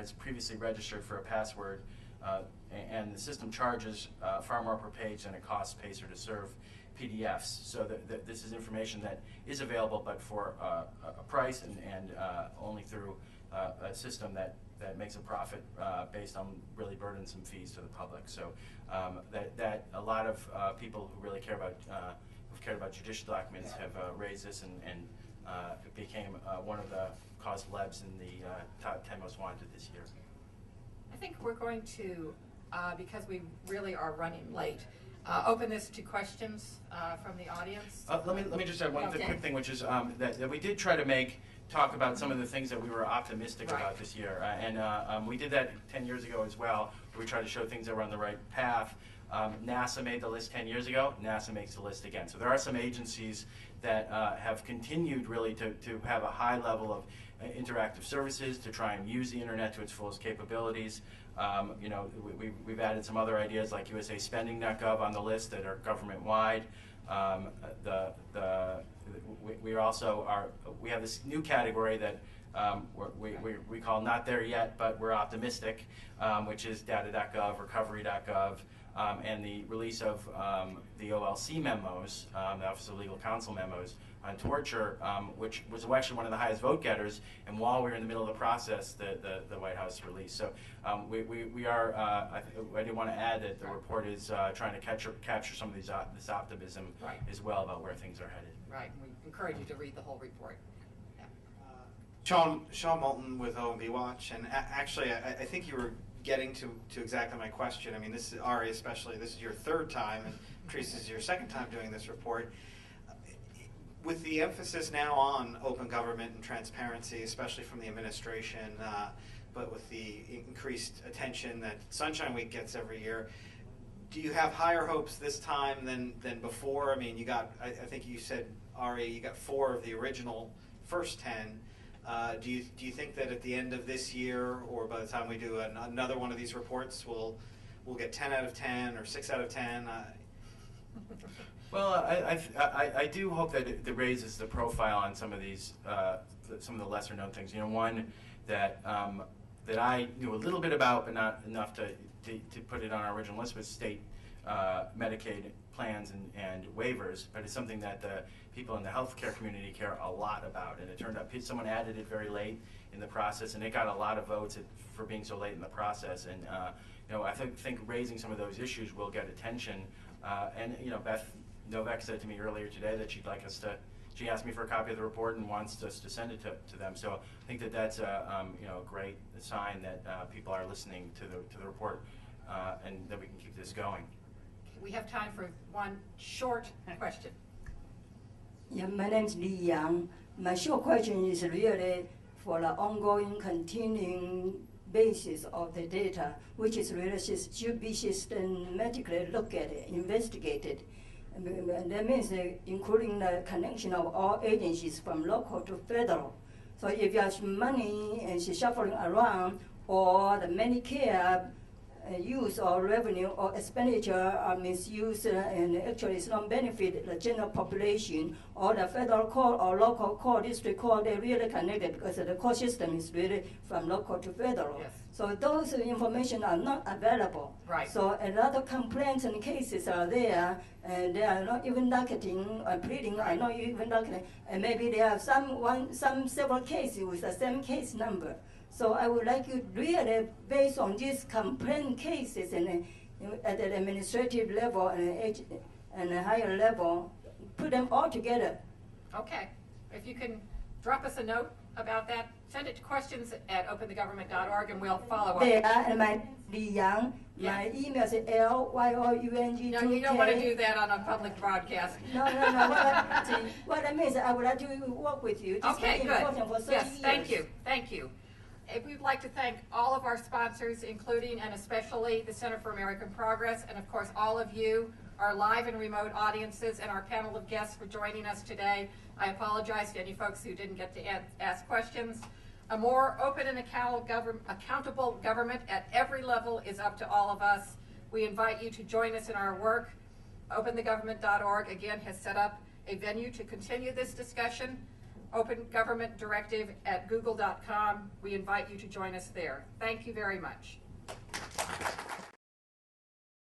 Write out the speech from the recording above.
has previously registered for a password, and the system charges far more per page than it costs Pacer to serve PDFs. So this is information that is available, but for a price, and only through a system that makes a profit based on really burdensome fees to the public. So that a lot of people who really care about who've cared about judicial documents have raised this, and it became one of the cause celebs in the top 10 most wanted this year. I think we're going to, because we really are running late, open this to questions from the audience. Let me just add one quick thing, which is that we did try to talk about some of the things that we were optimistic about this year, and we did that 10 years ago as well, where we tried to show things that were on the right path. NASA made the list 10 years ago. NASA makes the list again. So there are some agencies that have continued really to have a high level of interactive services, to try and use the internet to its fullest capabilities. You know, we've added some other ideas like USAspending.gov on the list that are government-wide. We have this new category that we call not there yet, but we're optimistic, which is data.gov, recovery.gov, and the release of the OLC memos, the Office of Legal Counsel memos on torture, which was actually one of the highest vote getters, and while we were in the middle of the process, the White House released. So we are, I do want to add that the report is trying to capture some of this optimism as well about where things are headed. Right, and we encourage you to read the whole report. Yeah. Sean Moulton with OMB Watch, and actually I think you were getting to exactly my question. I mean, this is, Ari especially, this is your third time, and Teresa, this is your second time doing this report. With the emphasis now on open government and transparency, especially from the administration, but with the increased attention that Sunshine Week gets every year, do you have higher hopes this time than before? I mean, you got, I think you said, Ari, you got 4 of the original first 10. Do you think that at the end of this year, or by the time we do another one of these reports, we'll get 10 out of 10 or 6 out of 10? Well, I do hope that it raises the profile on some of these, some of the lesser known things. You know, one that that I knew a little bit about, but not enough to put it on our original list, was state Medicaid plans and waivers. But it's something that the people in the healthcare community care a lot about, and it turned out someone added it very late in the process, and it got a lot of votes for being so late in the process. And you know, I think raising some of those issues will get attention. And you know, Beth Novak said to me earlier today that she'd like us to. She asked me for a copy of the report and wants us to send it to them. So I think that that's a you know, a great sign that people are listening to the report, and that we can keep this going. We have time for one short question. Yeah, my name is Li Yang. My short question is really for the ongoing, continuing basis of the data, which is really should be systematically looked at, investigated. And that means including the connection of all agencies from local to federal. So if there's money and shuffling around, or the Medicare use or revenue or expenditure are misused and actually it's not benefit the general population, or the federal court or local court, district court, they're really connected because the court system is really from local to federal. Yes. So those information are not available. Right. So a lot of complaints and cases are there, and they are not even docketing or pleading, are not even docketing, and maybe there are some several cases with the same case number. So I would like you really, based on these complaint cases and at the administrative level and a higher level, put them all together. Okay. If you can drop us a note about that, send it to questions@openthegovernment.org, and we'll follow up. There, and my Li Yang, my email is LYOUNG2K. No, you don't want to do that on a public broadcast. No. What I mean is I would like to work with you. This Okay, is good. important for 30 Yes, years. thank you. We'd like to thank all of our sponsors, including and especially the Center for American Progress, and of course all of you, our live and remote audiences, and our panel of guests for joining us today. I apologize to any folks who didn't get to ask questions. A more open and accountable government at every level is up to all of us. We invite you to join us in our work. OpenTheGovernment.org again has set up a venue to continue this discussion. Open Government Directive at google.com. We invite you to join us there. Thank you very much.